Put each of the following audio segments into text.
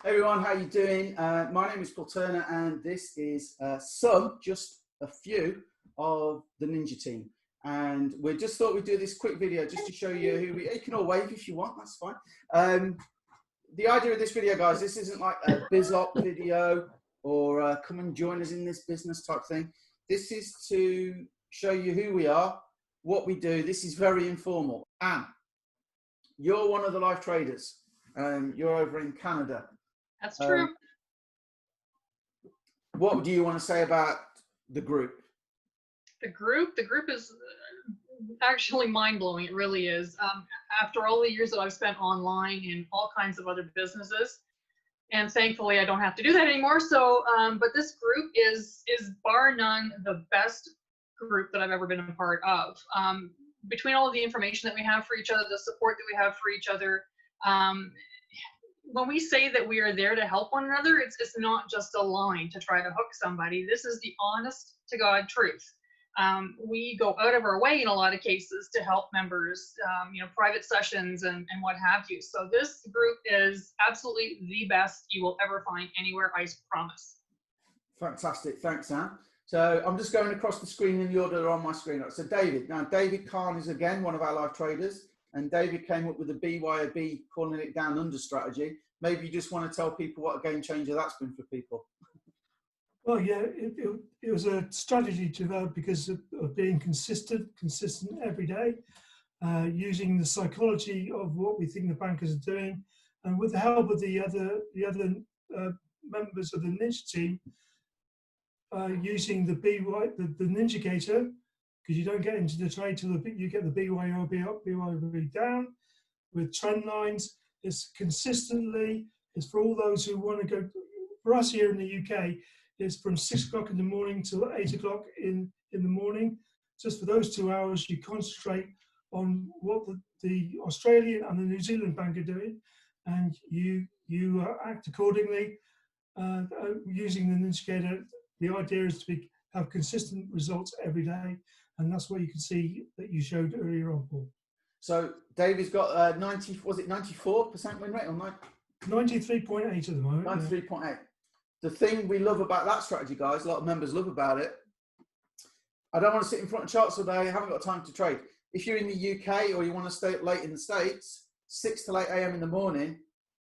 Hey everyone, how you doing? My name is Paul Turner, and this is just a few of the Ninja team. And we just thought we'd do this quick video just to show you who we. You can all wave if you want, that's fine. The idea of this video, guys, this isn't like a BizOp video or come and join us in this business type thing. This is to show you who we are, what we do. This is very informal. And you're one of the live traders. You're over in Canada. That's true. What do you want to say about the group? The group is actually mind-blowing. It really is. After all the years that I've spent online in all kinds of other businesses, and thankfully I don't have to do that anymore. So, but this group is bar none the best group that I've ever been a part of. Between all of the information that we have for each other, the support that we have for each other, when we say that we are there to help one another, it's not just a line to try to hook somebody. This is the honest to God truth. We go out of our way in a lot of cases to help members, private sessions and what have you. So this group is absolutely the best you will ever find anywhere, I promise. Fantastic, thanks, Sam. So I'm just going across the screen in the order on my screen. So David, now David Kahn is again one of our live traders. And David came up with a BYOB, calling it down under strategy. Maybe you just want to tell people what a game changer that's been for people. Well, yeah, it was a strategy developed because of being consistent every day, using the psychology of what we think the bankers are doing, and with the help of the other members of the Ninja team, using the Ninja Gator. Because you don't get into the trade till you get the BYOB up, BYOB down, with trend lines. It's consistently, it's for all those who want to go, for us here in the UK, it's from 6 o'clock in the morning till 8 o'clock in the morning. Just for those 2 hours, you concentrate on what the Australian and the New Zealand bank are doing, and you act accordingly using the Ninja Gator. The idea is to have consistent results every day. And that's what you can see that you showed earlier on, Paul. So David's got 94% win rate or 93.8 at the moment. 93.8. Yeah. The thing we love about that strategy, guys, a lot of members love about it. I don't want to sit in front of charts all day. I haven't got time to trade. If you're in the UK or you want to stay up late in the States, 6 to 8 a.m. in the morning,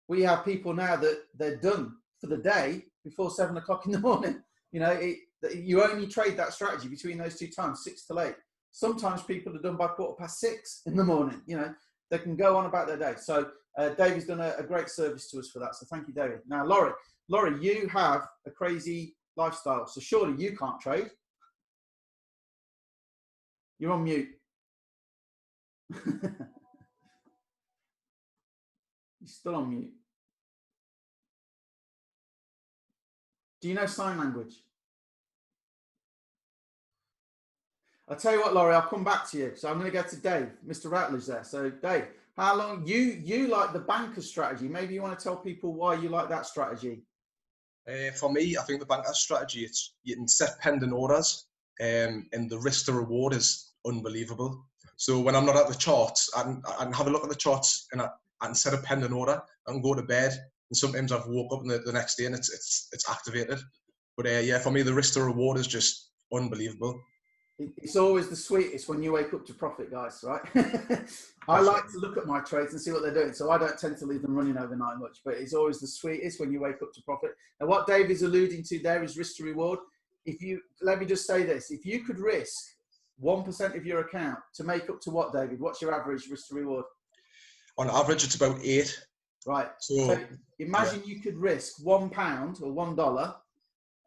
we have people now that they're done for the day before 7 o'clock in the morning. You know, you only trade that strategy between those two times, 6 to 8. Sometimes people are done by 6:15 in the morning. You know, they can go on about their day. So David's done a great service to us for that. So thank you, David. Now, Laurie, you have a crazy lifestyle. So surely you can't trade. You're on mute. You're still on mute. Do you know sign language? I'll tell you what, Laurie, I'll come back to you. So I'm going to go to Dave, Mr. Ratledge there. So Dave, how long, you like the banker strategy. Maybe you want to tell people why you like that strategy. For me, I think the banker strategy, you can set pending orders and the risk to reward is unbelievable. So when I'm not at the charts, I can have a look at the charts and I can set a pending order and go to bed. And sometimes I've woke up the next day and it's activated. But yeah, for me, the risk to reward is just unbelievable. It's always the sweetest when you wake up to profit, guys, right? I like to look at my trades and see what they're doing, so I don't tend to leave them running overnight much, but it's always the sweetest when you wake up to profit. And what Dave is alluding to there is risk to reward. Let me just say this, if you could risk 1% of your account to make up to what, David? What's your average risk to reward? On average, it's about 8. Right, so imagine you could risk £1 or $1,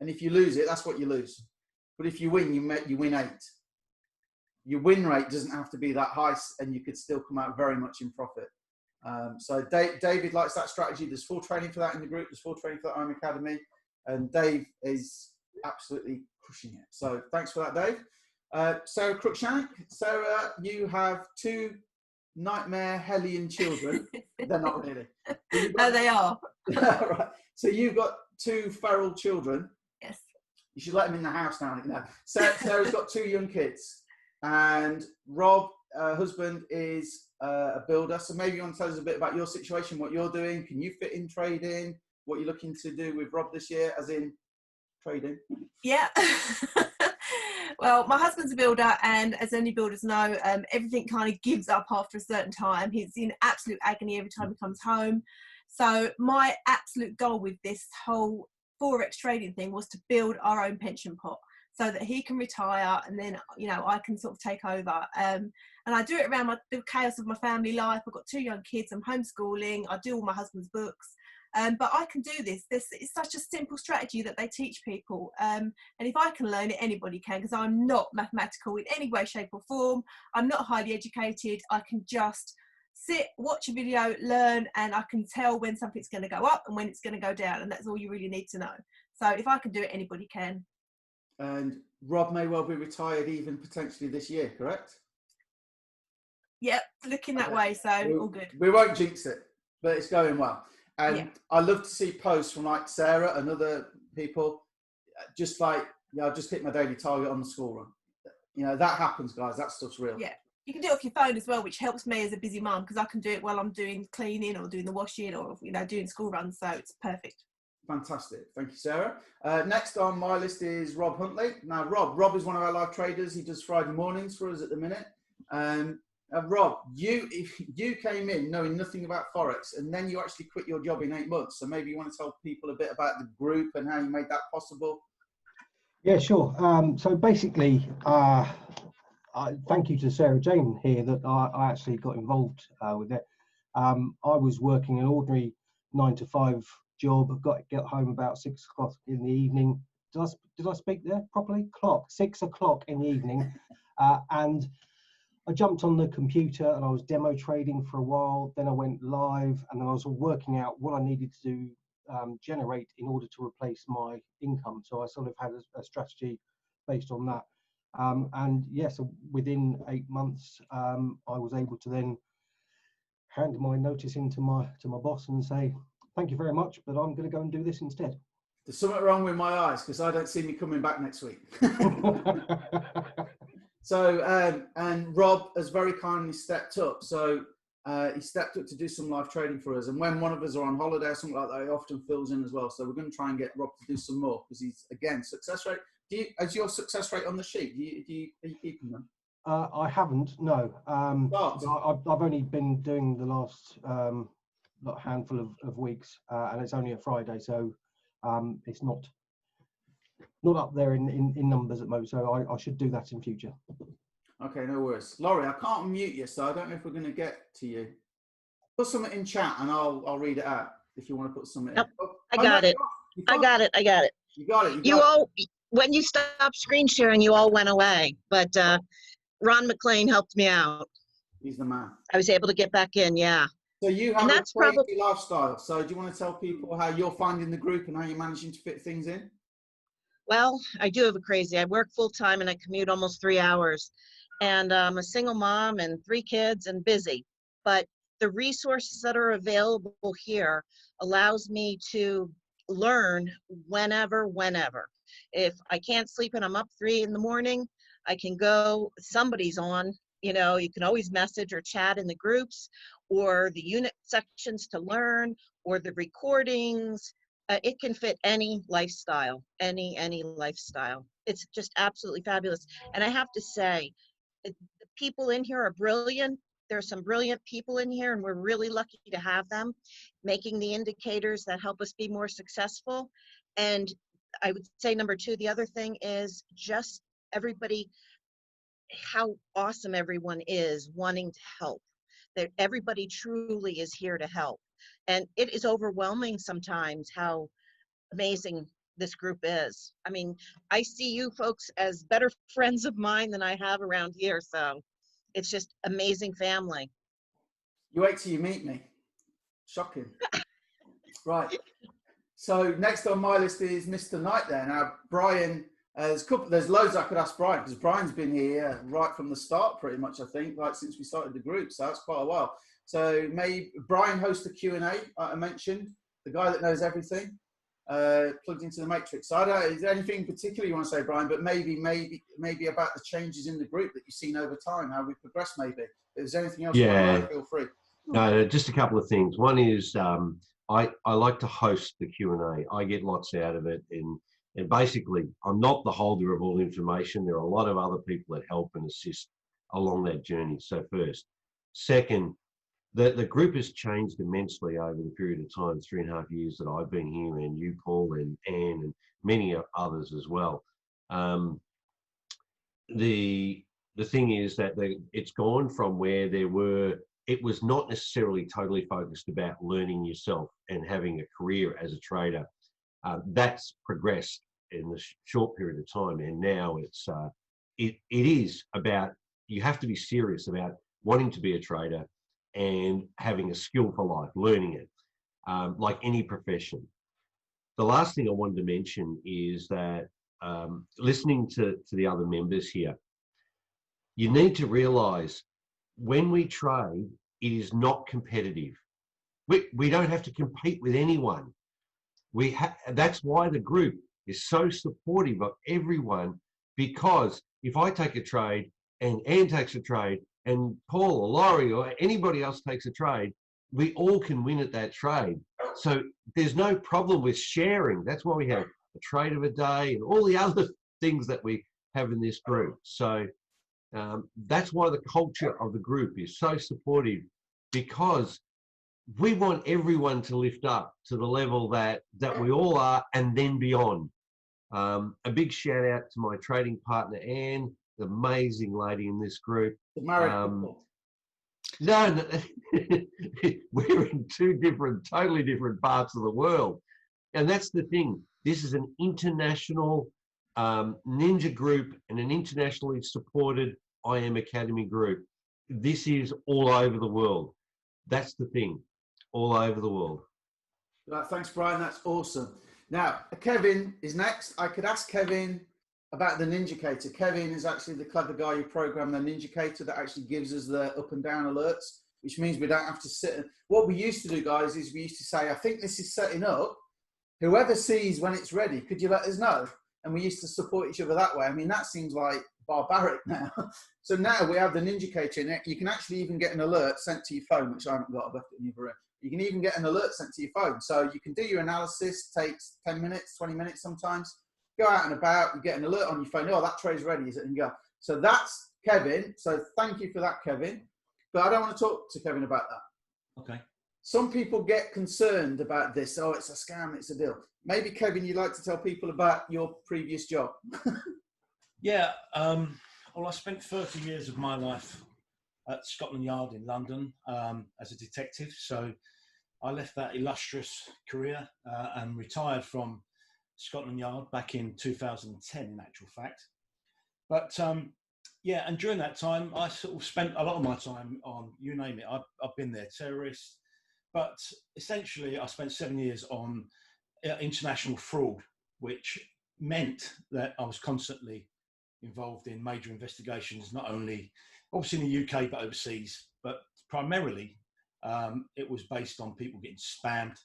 and if you lose it, that's what you lose. But if you win, you win 8. Your win rate doesn't have to be that high, and you could still come out very much in profit. So David likes that strategy. There's full training for that in the group. There's full training for that IM Academy. And Dave is absolutely crushing it. So thanks for that, Dave. Sarah Cruikshank. Sarah, you have 2 nightmare hellion children. They're not really. No, they are. Right. So you've got 2 feral children. Yes. You should let them in the house now. No. Sarah's got 2 young kids, and Rob, husband, is a builder. So maybe you want to tell us a bit about your situation, what you're doing. Can you fit in trading? what you're looking to do with Rob this year, as in trading? Yeah. Well, my husband's a builder, and as any builders know, everything kind of gives up after a certain time. He's in absolute agony every time he comes home. So my absolute goal with this whole Forex trading thing was to build our own pension pot so that he can retire, and then, you know, I can sort of take over. And I do it around the chaos of my family life. I've got 2 young kids. I'm homeschooling. I do all my husband's books. But I can do this. It's such a simple strategy that they teach people. And if I can learn it, anybody can, because I'm not mathematical in any way, shape or form. I'm not highly educated. I can just sit, watch a video, learn, and I can tell when something's going to go up and when it's going to go down. And that's all you really need to know. So if I can do it, anybody can. And Rob may well be retired even potentially this year, correct? Yep, looking that way. So all good. We won't jinx it, but it's going well. And Yeah. I love to see posts from like Sarah and other people, just like, you know, just hit my daily target on the school run. You know, that happens, guys. That stuff's real. Yeah. You can do it off your phone as well, which helps me as a busy mum, because I can do it while I'm doing cleaning or doing the washing or, you know, doing school runs. So it's perfect. Fantastic. Thank you, Sarah. Next on my list is Rob Huntley. Now, Rob is one of our live traders. He does Friday mornings for us at the minute. Rob, you came in knowing nothing about Forex, and then you actually quit your job in 8 months. So maybe you want to tell people a bit about the group and how you made that possible. Yeah, sure. So basically, thank you to Sarah Jane here that I actually got involved with it. I was working an ordinary 9 to 5 job. Get home about 6 o'clock in the evening. Did I speak there properly? 6 o'clock in the evening, and I jumped on the computer and I was demo trading for a while. Then I went live, and then I was working out what I needed to generate in order to replace my income. So I sort of had a strategy based on that. And yeah, so within 8 months, I was able to then hand my notice in to my boss and say, thank you very much, but I'm going to go and do this instead. There's something wrong with my eyes because I don't see me coming back next week. So, and Rob has very kindly stepped up. So he stepped up to do some live trading for us. And when one of us are on holiday or something like that, he often fills in as well. So we're going to try and get Rob to do some more because he's, again, success rate. Is your success rate on the sheet? Are you keeping them? I haven't, no. I've only been doing the last handful of weeks, and it's only a Friday, so it's not up there in numbers at the moment, so I should do that in future. Okay, no worries. Laurie, I can't unmute you, so I don't know if we're going to get to you. Put something in chat and I'll read it out if you want to put something in. Oh, I got it. I got it. You got it. You all, when you stopped screen sharing, you all went away, but Ron McLean helped me out. He's the man. I was able to get back in, yeah. So you have And a that's crazy lifestyle. So do you want to tell people how you're finding the group and how you're managing to fit things in? Well, I do have a crazy. I work full time and I commute almost 3 hours. And I'm a single mom and 3 kids and busy. But the resources that are available here allows me to learn whenever. If I can't sleep and I'm up 3 in the morning, I can go, somebody's on, you know, you can always message or chat in the groups or the unit sections to learn or the recordings. It can fit any lifestyle, any lifestyle. It's just absolutely fabulous. And I have to say, the people in here are brilliant. There are some brilliant people in here, and we're really lucky to have them, making the indicators that help us be more successful. And I would say number 2, the other thing is just everybody, how awesome everyone is wanting to help. That everybody truly is here to help. And it is overwhelming sometimes how amazing this group is. I mean, I see you folks as better friends of mine than I have around here. So it's just amazing family. You wait till you meet me. Shocking. Right. So next on my list is Mr. Knight there. Now, Brian, there's loads I could ask Brian because Brian's been here right from the start pretty much, I think, like since we started the group. So that's quite a while. So maybe Brian hosts the Q&A I mentioned, the guy that knows everything, plugged into the matrix. So I don't know, is there anything particular you want to say, Brian, but maybe about the changes in the group that you've seen over time, how we progressed maybe. If there's anything else you want to add, feel free. No, just a couple of things. One is I like to host the Q&A. I get lots out of it. And basically, I'm not the holder of all information. There are a lot of other people that help and assist along that journey. So first. Second, the group has changed immensely over the period of time, 3.5 years that I've been here, and you, Paul, and Anne, and many others as well. The thing is that it's gone from where it was not necessarily totally focused about learning yourself and having a career as a trader. That's progressed in the short period of time, and now it is about, you have to be serious about wanting to be a trader and having a skill for life, learning it, like any profession. The last thing I wanted to mention is that listening to the other members here, you need to realize when we trade, it is not competitive. We don't have to compete with anyone. That's why the group is so supportive of everyone, because if I take a trade and Anne takes a trade and Paul or Laurie or anybody else takes a trade, we all can win at that trade. So there's no problem with sharing. That's why we have a trade of a day and all the other things that we have in this group. So that's why the culture of the group is so supportive, because we want everyone to lift up to the level that we all are, and then beyond. A big shout out to my trading partner, Anne, the amazing lady in this group. No, we're in totally different parts of the world. And that's the thing. This is an international ninja group and an internationally supported IM Academy group. This is all over the world. That's the thing, all over the world. Thanks, Brian. That's awesome. Now, Kevin is next. I could ask Kevin about the Ninjacator. Kevin is actually the clever guy who programmed the Ninjacator that actually gives us the up and down alerts, which means we don't have to sit. What we used to do, guys, is we used to say, I think this is setting up. Whoever sees when it's ready, could you let us know? And we used to support each other that way. I mean, that seems like barbaric now. So now we have the Ninjacator, and you can actually even get an alert sent to your phone, which I haven't got. I've left it in the other room. You can even get an alert sent to your phone. So you can do your analysis, takes 10 minutes, 20 minutes sometimes. Go out and about, you get an alert on your phone. Oh, that trade's ready, is it? And you go. So that's Kevin. So thank you for that, Kevin. But I don't want to talk to Kevin about that. Okay. Some people get concerned about this. Oh, it's a scam, it's a deal. Maybe, Kevin, you'd like to tell people about your previous job. Yeah. Well, I spent 30 years of my life at Scotland Yard in London as a detective. So I left that illustrious career and retired from Scotland Yard back in 2010, in actual fact. But yeah, and during that time, I sort of spent a lot of my time on, you name it, I've been there, terrorists. But essentially, I spent 7 years on international fraud, which meant that I was constantly involved in major investigations, not only obviously in the UK, but overseas. But primarily, it was based on people getting spammed.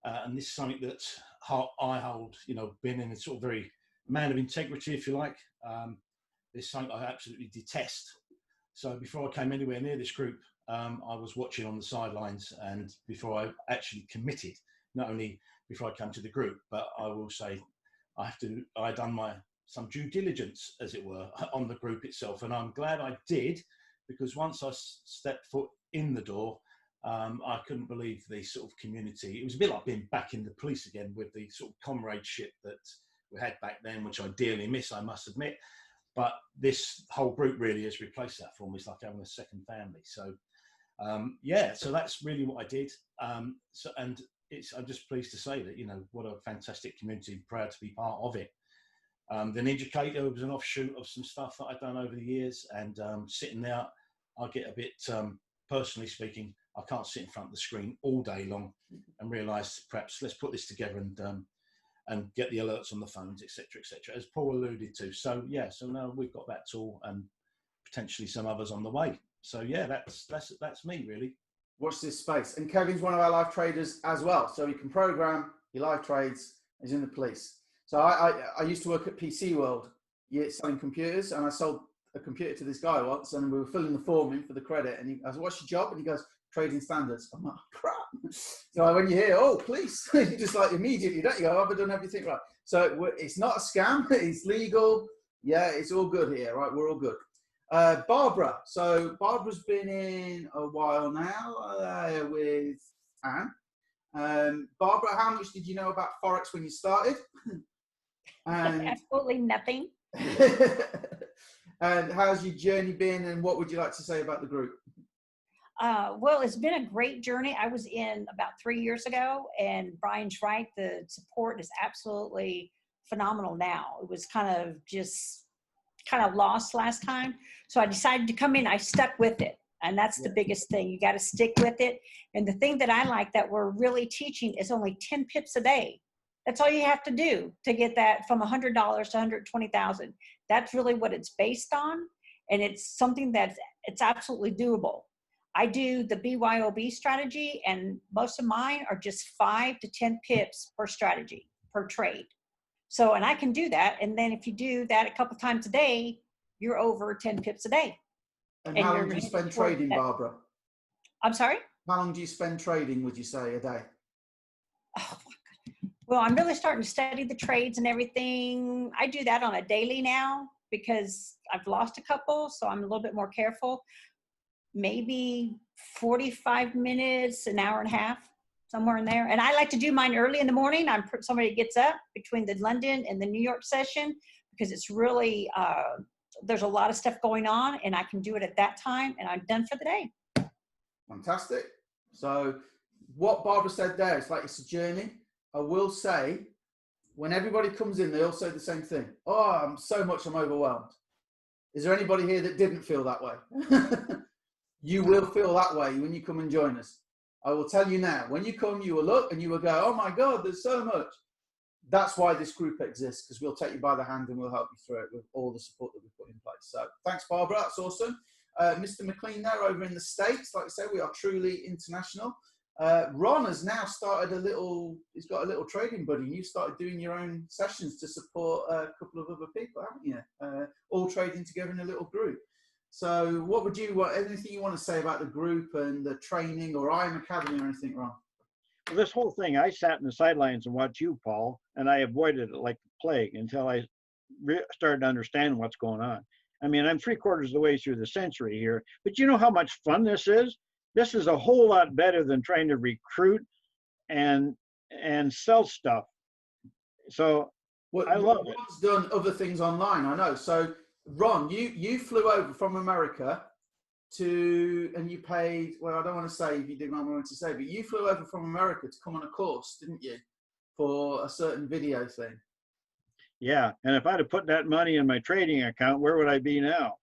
And this is something that I hold, you know, being in a sort of very man of integrity, if you like. It's something I absolutely detest. So before I came anywhere near this group, I was watching on the sidelines, and before I actually committed, not only before I came to the group, but I will say I done some due diligence, as it were, on the group itself. And I'm glad I did, because once I stepped foot in the door, I couldn't believe the sort of community. It was a bit like being back in the police again, with the sort of comradeship that we had back then, which I dearly miss, I must admit. But this whole group really has replaced that for me. It's like having a second family. So yeah, so that's really what I did. I'm just pleased to say that, you know, what a fantastic community, proud to be part of it. The Ninjacator was an offshoot of some stuff that I've done over the years, and sitting there, I get a bit, personally speaking, I can't sit in front of the screen all day long and realise perhaps let's put this together and get the alerts on the phones, etc., as Paul alluded to. So yeah, so now we've got that tool and potentially some others on the way. So yeah, that's me really. Watch this space. And Kevin's one of our live traders as well. So he can program, he live trades, he's in the police. So I used to work at PC World, selling computers, and I sold a computer to this guy once, and we were filling the form in for the credit, and I said, what's your job? And he goes, trading standards. I'm like, crap. So when you hear, oh, police, you just like immediately, don't you go, have I done everything right? So it's not a scam, it's legal. Yeah, it's all good here, right? We're all good. Barbara. So Barbara's been in a while now with Anne. Barbara, how much did you know about Forex when you started? And absolutely nothing. and how's your journey been, and what would you like to say about the group? Well, it's been a great journey. I was in about 3 years ago, and Brian's right. The support is absolutely phenomenal now. It was kind of lost last time. So I decided to come in. I stuck with it. And that's the biggest thing. You got to stick with it. And the thing that I like that we're really teaching is only 10 pips a day. That's all you have to do to get that from $100 to 120,000. That's really what it's based on. And it's something it's absolutely doable. I do the BYOB strategy, and most of mine are just 5 to 10 pips per strategy, per trade. So, and I can do that. And then if you do that a couple times a day, you're over 10 pips a day. And how long do you spend trading, Barbara? I'm sorry? How long do you spend trading, would you say, a day? Oh, well, I'm really starting to study the trades and everything. I do that on a daily now because I've lost a couple, so I'm a little bit more careful. Maybe 45 minutes, an hour and a half, somewhere in there. And I like to do mine early in the morning. I'm somebody that gets up between the London and the New York session because it's really, there's a lot of stuff going on, and I can do it at that time, and I'm done for the day. Fantastic. So what Barbara said there, it's like it's a journey. I will say, when everybody comes in, they all say the same thing. Oh, I'm overwhelmed. Is there anybody here that didn't feel that way? You will feel that way when you come and join us. I will tell you now, when you come, you will look and you will go, oh my God, there's so much. That's why this group exists, because we'll take you by the hand and we'll help you through it with all the support that we put in place. So thanks, Barbara. That's awesome. Mr. McLean there over in the States. Like I said, we are truly international. Ron has now started he's got a little trading buddy, and you started doing your own sessions to support a couple of other people, haven't you? All trading together in a little group. So anything you want to say about the group and the training or IM Academy or anything, Ron? Well, this whole thing, I sat in the sidelines and watched you, Paul, and I avoided it like the plague until I started to understand what's going on. I mean, I'm 3/4 of the way through the century here, but you know how much fun this is? This is a whole lot better than trying to recruit and sell stuff. So I love it. Ron's done other things online, I know. So Ron, you flew over from America and you paid, well, I don't want to say if you didn't want to say, but you flew over from America to come on a course, didn't you? For a certain video thing. Yeah, and if I'd have put that money in my trading account, where would I be now?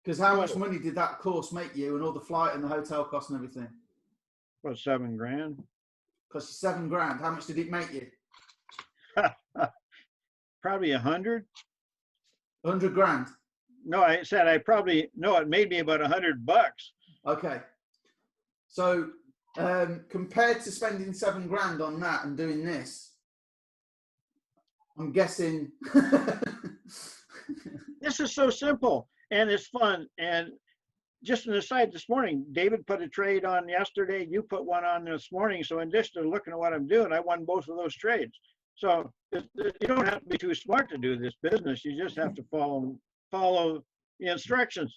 Because how much money did that course make you, and all the flight and the hotel costs and everything? Well, $7 grand. Cost you $7 grand. How much did it make you? Probably 100. 100 grand. No, I said it made me about $100. Okay. So compared to spending $7 grand on that and doing this, I'm guessing. This is so simple and it's fun. And just an aside, this morning, David put a trade on yesterday. You put one on this morning. So in addition to looking at what I'm doing, I won both of those trades. So you don't have to be too smart to do this business. You just have to follow the instructions.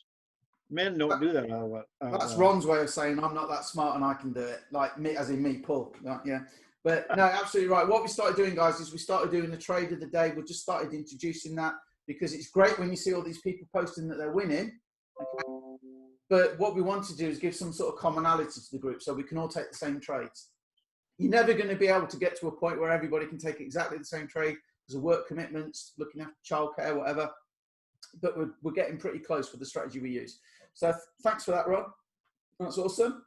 Men don't do that. That's Ron's way of saying I'm not that smart and I can do it. Like me, as in me, Paul. Yeah. But no, absolutely right. What we started doing, guys, is we started doing the trade of the day. We just started introducing that because it's great when you see all these people posting that they're winning. Okay? But what we want to do is give some sort of commonality to the group so we can all take the same trades. You're never going to be able to get to a point where everybody can take exactly the same trade because of work commitments, looking after childcare, whatever. But we're getting pretty close with the strategy we use. So thanks for that, Ron. That's awesome.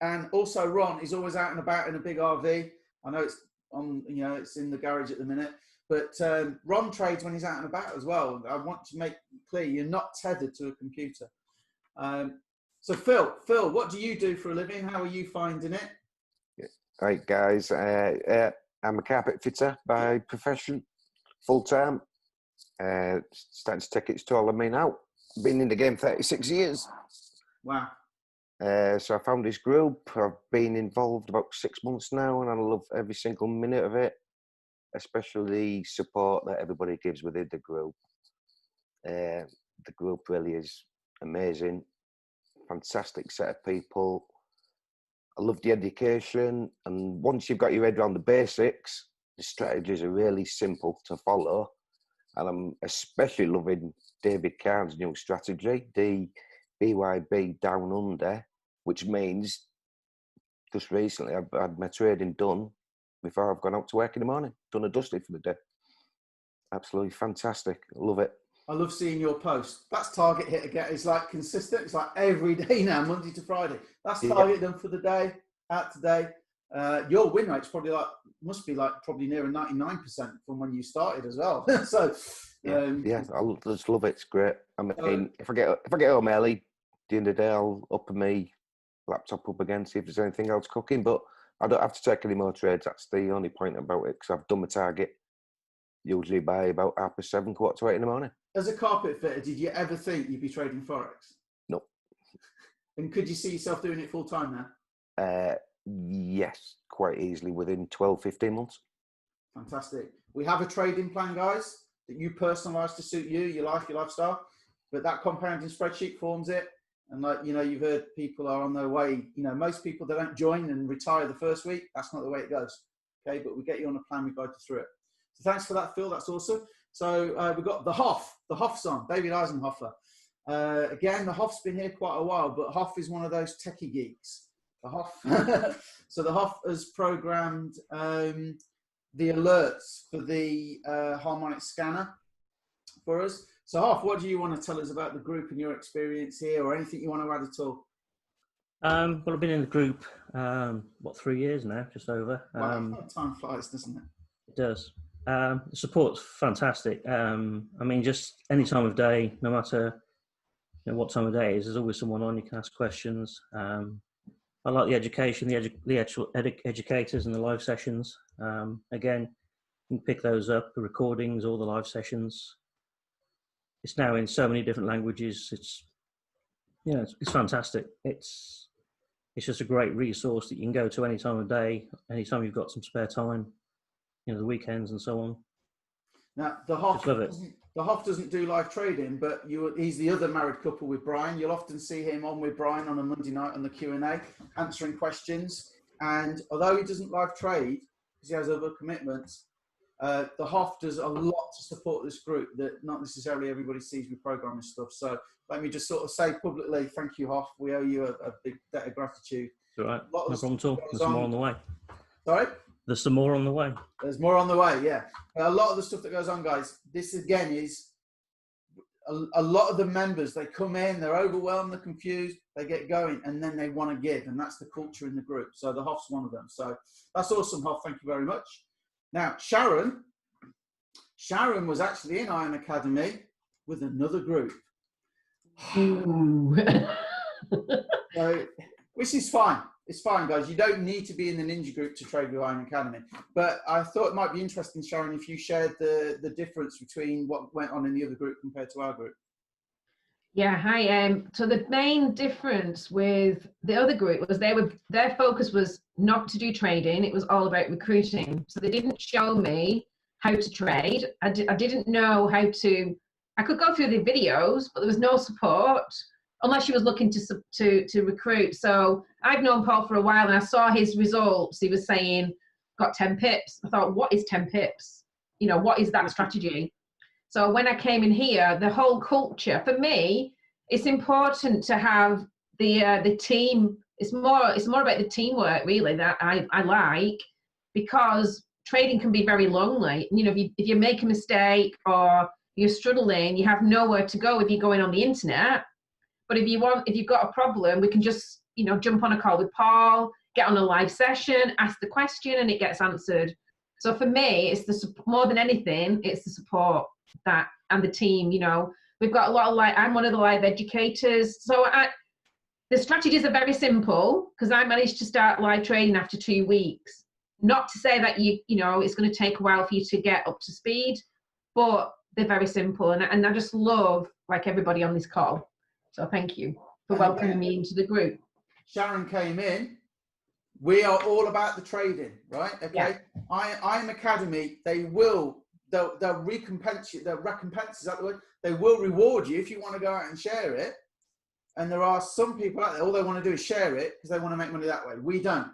And also, Ron is always out and about in a big RV. I know it's it's in the garage at the minute, but Ron trades when he's out and about as well. I want to make clear you're not tethered to a computer. So Phil, what do you do for a living? How are you finding it? Right, guys. I'm a carpet fitter by profession, full time. Starting to take its toll on me now. Been in the game 36 years. Wow. So I found this group. I've been involved about 6 months now, and I love every single minute of it, especially the support that everybody gives within the group. The group really is amazing, fantastic set of people. I love the education, and once you've got your head around the basics, the strategies are really simple to follow. And I'm especially loving David Kahn's new strategy, the BYB Down Under, which means just recently I've had my trading done before I've gone out to work in the morning, done and dusted for the day. Absolutely fantastic. I love it. I love seeing your post. That's target hit again. It's like consistent. It's like every day now, Monday to Friday. That's target done for the day, out today. Your win rate's probably must be probably near 99% from when you started as well. So I just love it. It's great. I mean, if I get home early, at the end of the day, I'll up my laptop up again, see if there's anything else cooking. But I don't have to take any more trades. That's the only point about it, because I've done my target usually by about 7:30, 7:45 in the morning. As a carpet fitter, did you ever think you'd be trading Forex? No. And could you see yourself doing it full time now? Yes, quite easily within 12, 15 months. Fantastic. We have a trading plan, guys, that you personalise to suit you, your life, your lifestyle. But that compounding spreadsheet forms it. And you've heard people are on their way. Most people, they don't join and retire the first week. That's not the way it goes. Okay, but we get you on a plan, we guide you through it. So thanks for that, Phil. That's awesome. So we've got the Hoff's on, David Eisenhofer. Again, the Hoff's been here quite a while, but Hoff is one of those techie geeks. The Hoff. So the Hoff has programmed the alerts for the harmonic scanner for us. So Hoff, what do you want to tell us about the group and your experience here, or anything you want to add at all? Well, I've been in the group, 3 years now, just over. Wow, time flies, doesn't it? It does. The support's fantastic. I mean, just any time of day, no matter what time of day it is, there's always someone on. You can ask questions. I like the education, the actual educators and the live sessions. Again, you can pick those up, the recordings, all the live sessions. It's now in so many different languages. It's fantastic. It's just a great resource that you can go to any time of day, anytime you've got some spare time, the weekends and so on. Now, the Hoff doesn't do live trading, but he's the other married couple with Brian. You'll often see him on with Brian on a Monday night on the Q&A, answering questions. And although he doesn't live trade, because he has other commitments, the Hoff does a lot to support this group that not necessarily everybody sees with programming stuff. So let me just sort of say publicly, thank you, Hoff. We owe you a big debt of gratitude. It's all right. No problem at all. There's some more on the way. Sorry? There's some more on the way. There's more on the way, yeah. A lot of the stuff that goes on, guys, this again is a lot of the members, they come in, they're overwhelmed, they're confused, they get going, and then they want to give, and that's the culture in the group. So the Hoff's one of them. So that's awesome, Hoff. Thank you very much. Now, Sharon was actually in Iron Academy with another group. So, which is fine. It's fine, guys. You don't need to be in the ninja group to trade with Iron Academy. But I thought it might be interesting, Sharon, if you shared the difference between what went on in the other group compared to our group. Yeah, hi. So the main difference with the other group was their focus was not to do trading. It was all about recruiting. So they didn't show me how to trade. I didn't know how to. I could go through the videos, but there was no support unless she was looking to recruit. So I've known Paul for a while, and I saw his results. He was saying got 10 pips. I thought, what is 10 pips? What is that strategy? So when I came in here, the whole culture, for me, it's important to have the team. It's more about the teamwork, really, that I like, because trading can be very lonely. If you make a mistake or you're struggling, you have nowhere to go if you're going on the internet. But if you've got a problem, we can just, jump on a call with Paul, get on a live session, ask the question, and it gets answered. So for me, it's more than anything, it's the support and the team. We've got a lot of I'm one of the live educators. So the strategies are very simple, because I managed to start live trading after 2 weeks. Not to say that it's going to take a while for you to get up to speed, but they're very simple. And I just love everybody on this call. So thank you for welcoming me into the group. Sharon came in, we are all about the trading, right? Okay. Yeah. I'm Academy, they'll recompense you, they'll recompense, is that the word? They will reward you if you want to go out and share it. And there are some people out there, all they want to do is share it because they want to make money that way. We don't.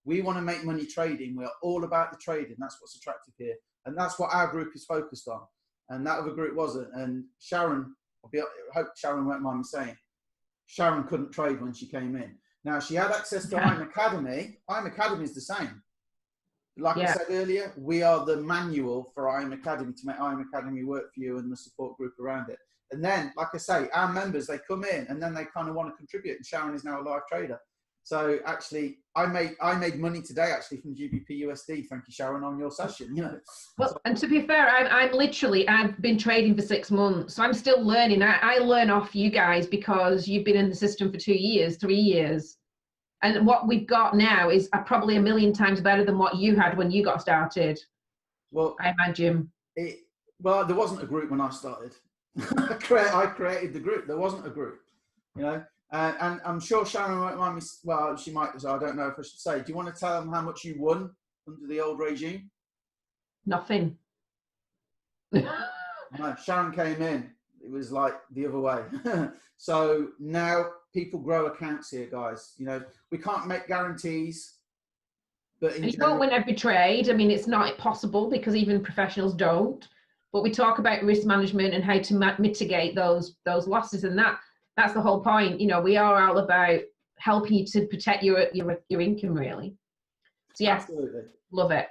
We want to make money trading. We're all about the trading. That's what's attractive here. And that's what our group is focused on. And that other group wasn't. And Sharon, I hope Sharon won't mind me saying, Sharon couldn't trade when she came in. Now, she had access to I'm Academy. I'm Academy is the same. Like I said earlier, we are the manual for I'm Academy to make I'm Academy work for you and the support group around it. And then, like I say, our members, they come in and then they kind of want to contribute. And Sharon is now a live trader. So actually, I made money today actually from GBP USD. Thank you, Sharon, on your session. You know. Well, and to be fair, I've been trading for 6 months, so I'm still learning. I learn off you guys because you've been in the system for 2 years, 3 years, and what we've got now is probably 1,000,000 times better than what you had when you got started. Well, I imagine. Well, there wasn't a group when I started. I created the group. There wasn't a group, you know. And I'm sure Sharon won't mind me. Well, she might. So I don't know if I should say. Do you want to tell them how much you won under the old regime? Nothing. No, Sharon came in. It was like the other way. So now people grow accounts here, guys. You know, we can't make guarantees, but And you won't win every trade. I mean, it's not possible because even professionals don't. But we talk about risk management and how to mitigate those losses, and that's the whole point. You know, we are all about helping you to protect your income, really. So yeah, absolutely, love it.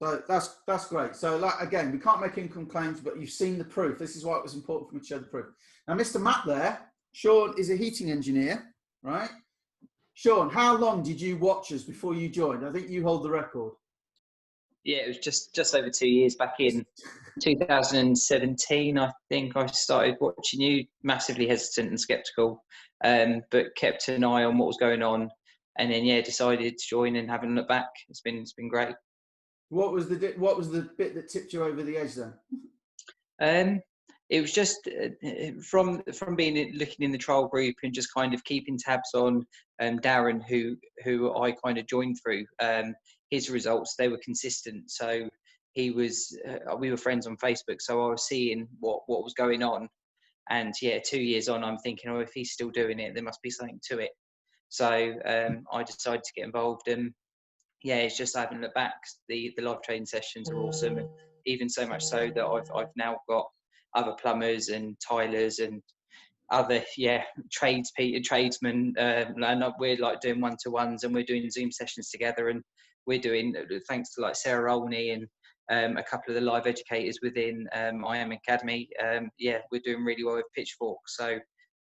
So that's great. So like again, we can't make income claims, but you've seen the proof. This is why it was important for me to show the proof. Now, Mr. Matt there, Sean is a heating engineer, right? Sean, how long did you watch us before you joined? I think you hold the record. Yeah, it was just over 2 years. Back in 2017, I think I started watching you. Massively hesitant and skeptical, but kept an eye on what was going on, and then decided to join and haven't looked back. It's been great. What was the bit that tipped you over the edge then? It was just from looking in the trial group and just kind of keeping tabs on Darren, who I kind of joined through. His results, they were consistent. So he was, we were friends on Facebook. So I was seeing what was going on, and 2 years on, I'm thinking, oh, if he's still doing it, there must be something to it. So I decided to get involved, and it's just I haven't looked back. The live trading sessions are awesome, and even so much so that I've now got other plumbers and tilers and other tradesmen, and we're like doing one-to-ones, and we're doing Zoom sessions together, and we're doing, thanks to like Sarah Olney and a couple of the live educators within I Am Academy, we're doing really well with Pitchfork. So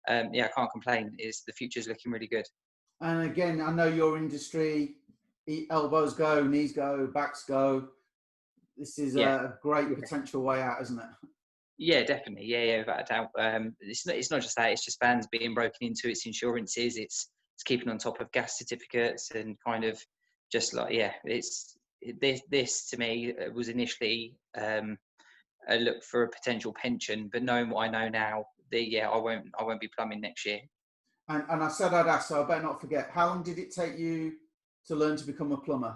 I can't complain. The future's looking really good. And again, I know your industry, elbows go, knees go, backs go. This is a great potential way out, isn't it? Yeah, definitely. Yeah, without a doubt. It's not just that. It's just vans being broken into. It's insurances. It's keeping on top of gas certificates, and kind of just like this to me was initially a look for a potential pension, but knowing what I know now, I won't be plumbing next year. And I said I'd ask, so I better not forget. How long did it take you to learn to become a plumber,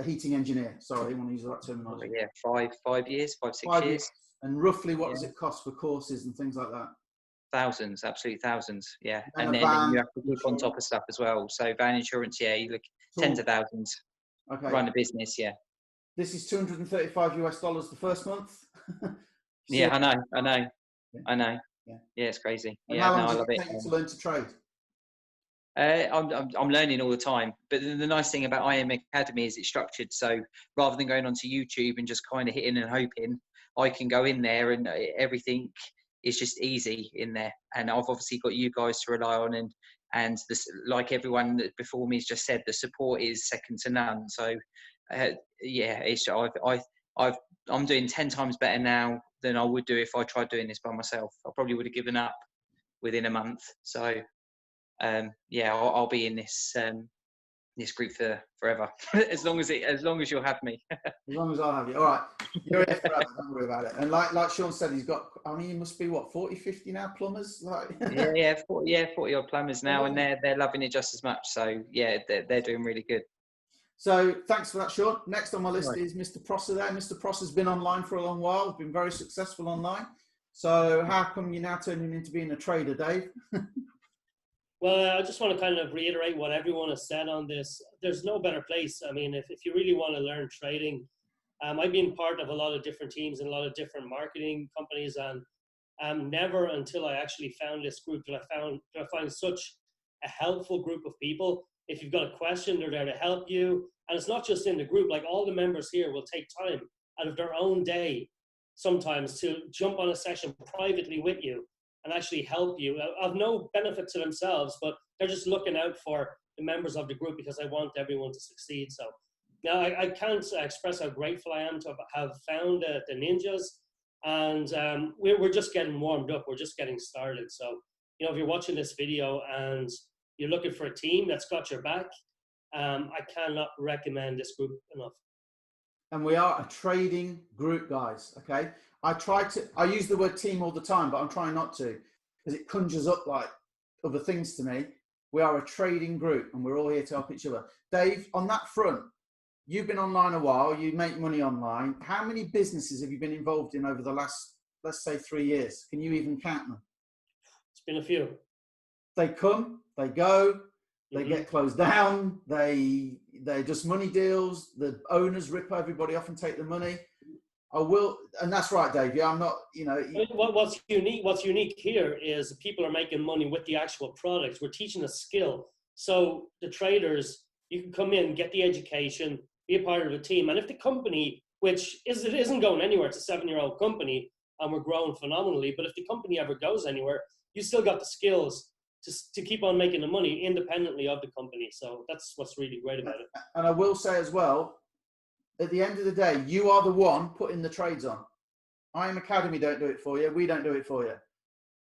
heating engineer? Sorry, I want to use the right terminology. Yeah, 5 years, 5-6 years. And roughly, what does it cost for courses and things like that? Thousands, absolutely thousands. Yeah, and then you have to keep on top of stuff as well. So van insurance, you look tens of thousands. Okay. Run a business, This is $235 the first month. I know. Yeah, it's crazy. And how long does it take you to learn to trade? I'm learning all the time, but the nice thing about I Am Academy is it's structured. So rather than going onto YouTube and just kind of hitting and hoping, I can go in there and everything is just easy in there. And I've obviously got you guys to rely on, and this, like everyone before me has just said, the support is second to none. So I'm doing 10 times better now than I would do if I tried doing this by myself. I probably would have given up within a month. So I'll be in this this group for forever, as long as you'll have me. As long as I'll have you. All right. You're here forever. Don't worry about it. And like Sean said, he's got, I mean, he must be what, 40, 50 now, plumbers? Like yeah, 40 odd plumbers now, and they're loving it just as much. So yeah, they're doing really good. So thanks for that, Sean. Next on my list is Mr. Prosser there. Mr. Prosser's been online for a long while, been very successful online. So how come you're now turning into being a trader, Dave? Well, I just want to kind of reiterate what everyone has said on this. There's no better place. I mean, if you really want to learn trading, I've been part of a lot of different teams and a lot of different marketing companies, and never until I actually found this group did I find such a helpful group of people. If you've got a question, they're there to help you. And it's not just in the group, like all the members here will take time out of their own day sometimes to jump on a session privately with you and actually help you of no benefit to themselves, but they're just looking out for the members of the group because I want everyone to succeed. So now I can't express how grateful I am to have found the ninjas, and we're just getting warmed up. We're just getting started. So, you know, if you're watching this video and you're looking for a team that's got your back, I cannot recommend this group enough. And we are a trading group, guys. Okay. I use the word team all the time, but I'm trying not to because it conjures up like other things to me. We are a trading group and we're all here to help each other. Dave, on that front, you've been online a while, you make money online. How many businesses have you been involved in over the last, let's say 3 years? Can you even count them? It's been a few. They come, they go, they get closed down, they're just money deals, the owners rip everybody off and take the money. And that's right, Dave. Yeah, I'm not, you know. What's unique here is people are making money with the actual products. We're teaching a skill. So the traders, you can come in, get the education, be a part of the team. And if the company, which isn't going anywhere, it's a 7-year-old company and we're growing phenomenally, but if the company ever goes anywhere, you still got the skills to keep on making the money independently of the company. So that's what's really great about it. And I will say as well, at the end of the day, you are the one putting the trades on. IM Academy don't do it for you. We don't do it for you.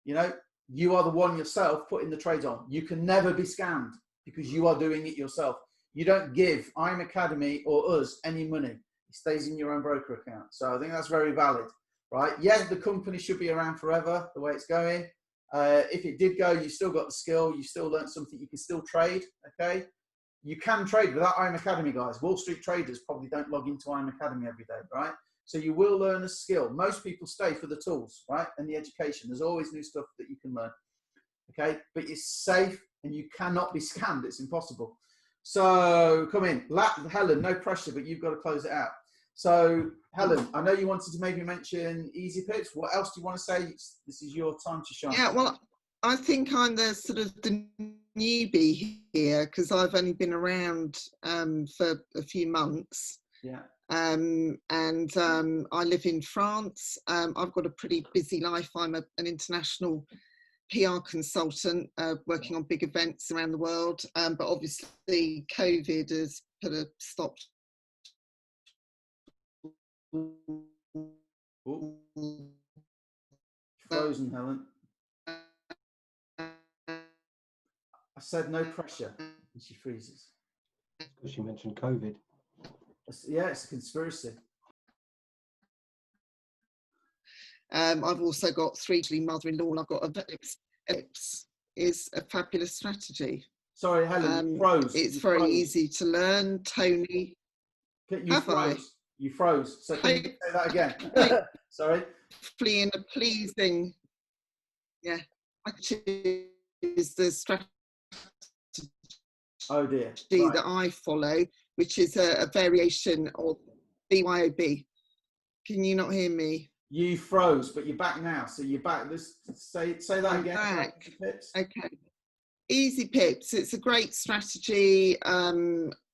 You know, you are the one yourself putting the trades on. You can never be scammed because you are doing it yourself. You don't give IM Academy or us any money. It stays in your own broker account. So I think that's very valid, right? Yes, the company should be around forever the way it's going. If it did go, you still got the skill. You still learned something. You can still trade, okay? You can trade without IM Academy, guys. Wall Street traders probably don't log into IM Academy every day, right? So you will learn a skill. Most people stay for the tools, right? And the education. There's always new stuff that you can learn, okay? But it's safe and you cannot be scammed. It's impossible. So come in. Helen, no pressure, but you've got to close it out. So Helen, I know you wanted to maybe mention easy pips. What else do you want to say? This is your time to shine. Yeah, well, I think I'm the sort of the newbie here because I've only been around for a few months. Yeah. I live in France. I've got a pretty busy life. I'm an international PR consultant working on big events around the world. But obviously COVID has put a stop. Ooh. Frozen, Helen. I said no pressure, and she freezes. Because you mentioned COVID. Yeah, it's a conspiracy. I've also got 3 mother-in-law, and I've got ellipse is a fabulous strategy. Sorry, Helen, you froze. It's you very froze. easy to learn. Tony, You froze. You froze. So can you say that again? Sorry. Hopefully in a pleasing, yeah, I choose the strategy that I follow, which is a variation of BYOB. Can you not hear me? You froze, but you're back now. So you're back. Let's say that I'm again. back. Okay. Easy pips. It's a great strategy.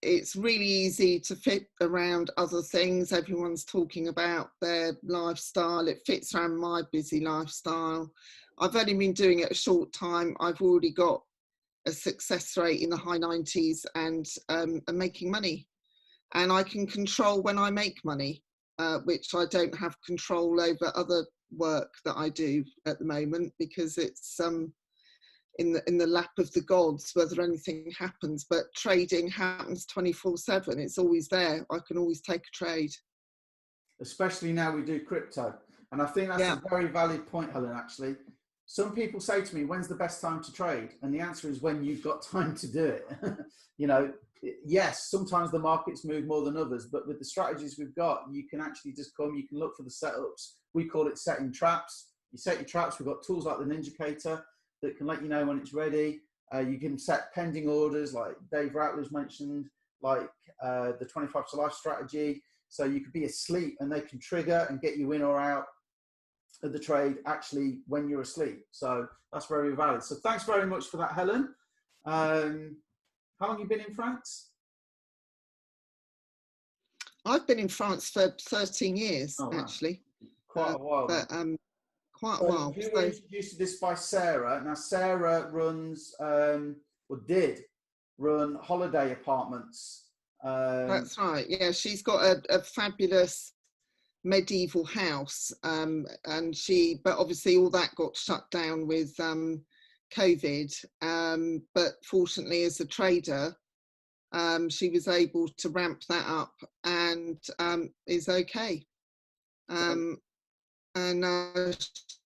It's really easy to fit around other things. Everyone's talking about their lifestyle. It fits around my busy lifestyle. I've only been doing it a short time. I've already got a success rate in the high 90s and I'm making money. And I can control when I make money, which I don't have control over other work that I do at the moment because it's in the lap of the gods, whether anything happens. But trading happens 24/7. It's always there. I can always take a trade. Especially now we do crypto. And I think that's a very valid point, Helen, actually. Some people say to me, when's the best time to trade? And the answer is when you've got time to do it. You know, yes, sometimes the markets move more than others, but with the strategies we've got, you can actually just come, you can look for the setups. We call it setting traps. You set your traps. We've got tools like the Ninjacator that can let you know when it's ready. You can set pending orders like Dave Rattler's mentioned, like the 25 to life strategy. So you could be asleep and they can trigger and get you in or out of the trade actually when you're asleep. So that's very valid. So thanks very much for that, Helen. How long have you been in France? I've been in France for 13 years, actually. Quite a while. But, quite a So while. you were introduced to this by Sarah. Now Sarah runs, or did run holiday apartments. That's right. Yeah, she's got a fabulous medieval house, and but obviously all that got shut down with COVID. But fortunately, as a trader, she was able to ramp that up and is okay. And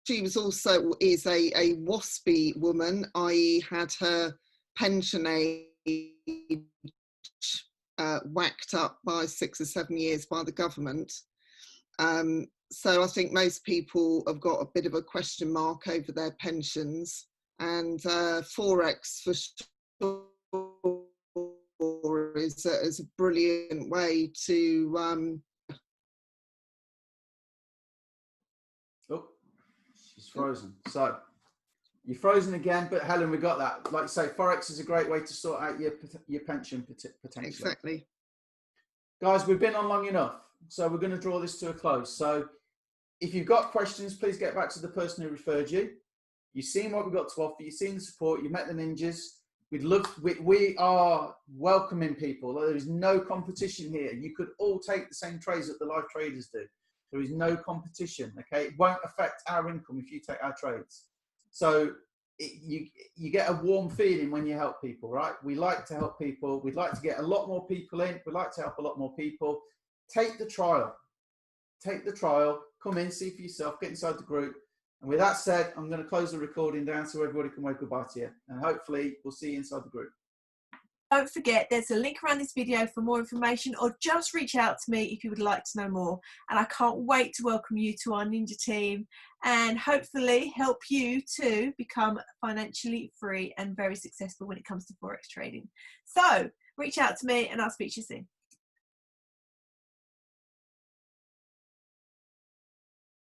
she was also is a WASPy woman, i.e. had her pension age whacked up by 6 or 7 years by the government. So I think most people have got a bit of a question mark over their pensions, and Forex for sure is a brilliant way to Oh, she's frozen. So you're frozen again, but Helen, we got that. Like you say, Forex is a great way to sort out your pension potentially. Exactly. Guys, we've been on long enough, so we're going to draw this to a close. So if you've got questions, please get back to the person who referred you. You've seen what we've got to offer. You've seen the support. You met the ninjas. We are welcoming people. There is no competition here. You could all take the same trades that the live traders do. There is no competition, okay? It won't affect our income if you take our trades. So you get a warm feeling when you help people, right? We like to help people. We'd like to get a lot more people in. We'd like to help a lot more people. Take the trial. Take the trial. Come in, see for yourself. Get inside the group. And with that said, I'm going to close the recording down so everybody can wave goodbye to you. And hopefully we'll see you inside the group. Don't forget, there's a link around this video for more information, or just reach out to me if you would like to know more. And I can't wait to welcome you to our Ninja team and hopefully help you to become financially free and very successful when it comes to Forex trading. So reach out to me and I'll speak to you soon.